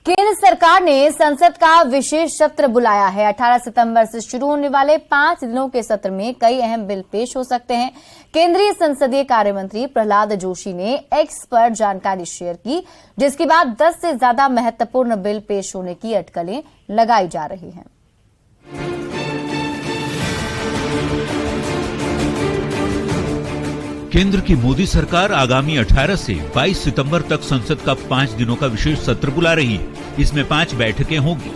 केंद्र सरकार ने संसद का विशेष सत्र बुलाया है। 18 सितंबर से शुरू होने वाले 5 दिनों के सत्र में कई अहम बिल पेश हो सकते हैं। केंद्रीय संसदीय कार्य मंत्री प्रहलाद जोशी ने एक्स पर जानकारी शेयर की, जिसके बाद 10 से ज्यादा महत्वपूर्ण बिल पेश होने की अटकलें लगाई जा रही हैं। केंद्र की मोदी सरकार आगामी 18 से 22 सितंबर तक संसद का 5 दिनों का विशेष सत्र बुला रही है। इसमें 5 बैठकें होंगी।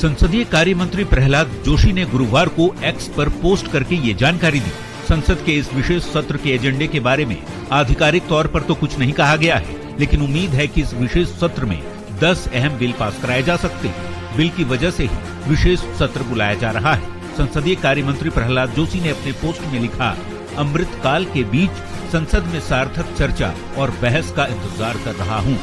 संसदीय कार्य मंत्री प्रहलाद जोशी ने गुरुवार को एक्स पर पोस्ट करके ये जानकारी दी। संसद के इस विशेष सत्र के एजेंडे के बारे में आधिकारिक तौर पर तो कुछ नहीं कहा गया है, लेकिन उम्मीद है कि इस विशेष सत्र में 10 अहम बिल पास कराए जा सकते हैं। बिल की वजह से ही विशेष सत्र बुलाया जा रहा है। संसदीय कार्य मंत्री प्रहलाद जोशी ने अपने पोस्ट में लिखा, अमृत काल के बीच संसद में सार्थक चर्चा और बहस का इंतजार कर रहा हूं।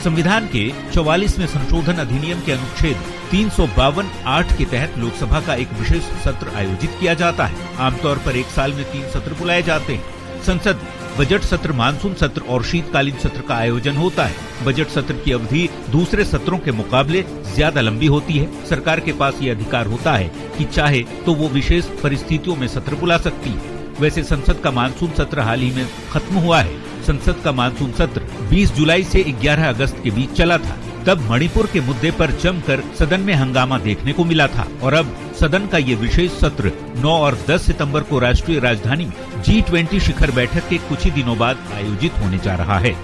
संविधान के 44वें संशोधन अधिनियम के अनुच्छेद 352(8) के तहत लोकसभा का एक विशेष सत्र आयोजित किया जाता है। आमतौर पर एक साल में 3 सत्र बुलाए जाते हैं। संसद बजट सत्र, मानसून सत्र और शीतकालीन सत्र का आयोजन होता है। बजट सत्र की अवधि दूसरे सत्रों के मुकाबले ज्यादा लंबी होती है। सरकार के पास ये अधिकार होता है कि चाहे तो वो विशेष परिस्थितियों में सत्र बुला सकती है। वैसे संसद का मानसून सत्र हाल ही में खत्म हुआ है। संसद का मानसून सत्र 20 जुलाई से 11 अगस्त के बीच चला था। तब मणिपुर के मुद्दे पर जमकर सदन में हंगामा देखने को मिला था और अब सदन का ये विशेष सत्र 9 और 10 सितंबर को राष्ट्रीय राजधानी में G20 शिखर बैठक के कुछ ही दिनों बाद आयोजित होने जा रहा है,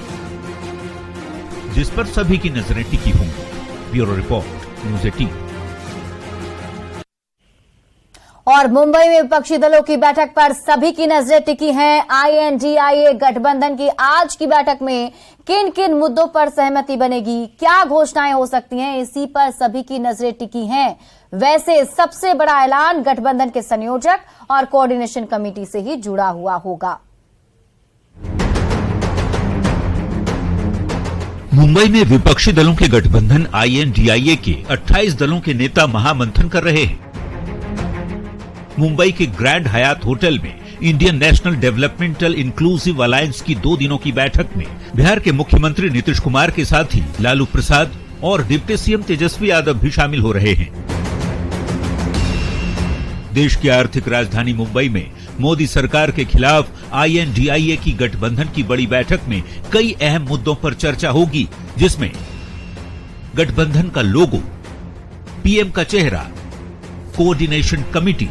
जिस पर सभी की नजरें टिकी होंगी। Bureau report, news 18। और मुंबई में विपक्षी दलों की बैठक पर सभी की नजरें टिकी हैं। INDIA गठबंधन की आज की बैठक में किन किन मुद्दों पर सहमति बनेगी, क्या घोषणाएं हो सकती हैं, इसी पर सभी की नजरें टिकी हैं। वैसे सबसे बड़ा ऐलान गठबंधन के संयोजक और कोऑर्डिनेशन कमेटी से ही जुड़ा हुआ होगा। मुंबई में विपक्षी दलों के गठबंधन INDIA के 28 दलों के नेता महामंथन कर रहे हैं। मुंबई के ग्रैंड हयात होटल में Indian national developmental inclusive alliance की 2 दिनों की बैठक में बिहार के मुख्यमंत्री नीतीश कुमार के साथ ही लालू प्रसाद और डिप्टी सीएम तेजस्वी यादव भी शामिल हो रहे हैं। देश की आर्थिक राजधानी मुंबई में मोदी सरकार के खिलाफ INDIA की गठबंधन की बड़ी बैठक में कई अहम मुद्दों पर चर्चा होगी, जिसमें गठबंधन का लोगो, PM का चेहरा, कोऑर्डिनेशन कमेटी,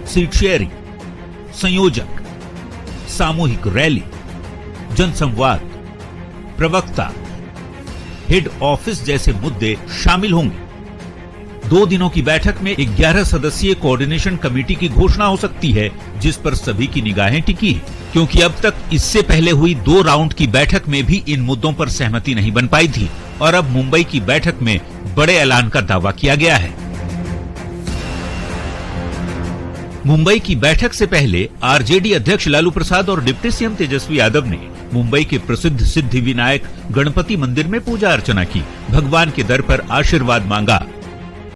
सीट शेयरिंग, संयोजक, सामूहिक रैली, जनसंवाद, प्रवक्ता, हेड ऑफिस जैसे मुद्दे शामिल होंगे। 2 दिनों की बैठक में 11 सदस्यीय कोऑर्डिनेशन कमेटी की घोषणा हो सकती है, जिस पर सभी की निगाहें टिकी है, क्योंकि अब तक इससे पहले हुई 2 राउंड की बैठक में भी इन मुद्दों पर सहमति नहीं बन पाई थी और अब मुंबई की बैठक में बड़े ऐलान का दावा किया गया है। मुंबई की बैठक से पहले RJD अध्यक्ष लालू प्रसाद और डिप्टी सीएम तेजस्वी यादव ने मुंबई के प्रसिद्ध सिद्धि विनायक गणपति मंदिर में पूजा अर्चना की, भगवान के दर पर आशीर्वाद मांगा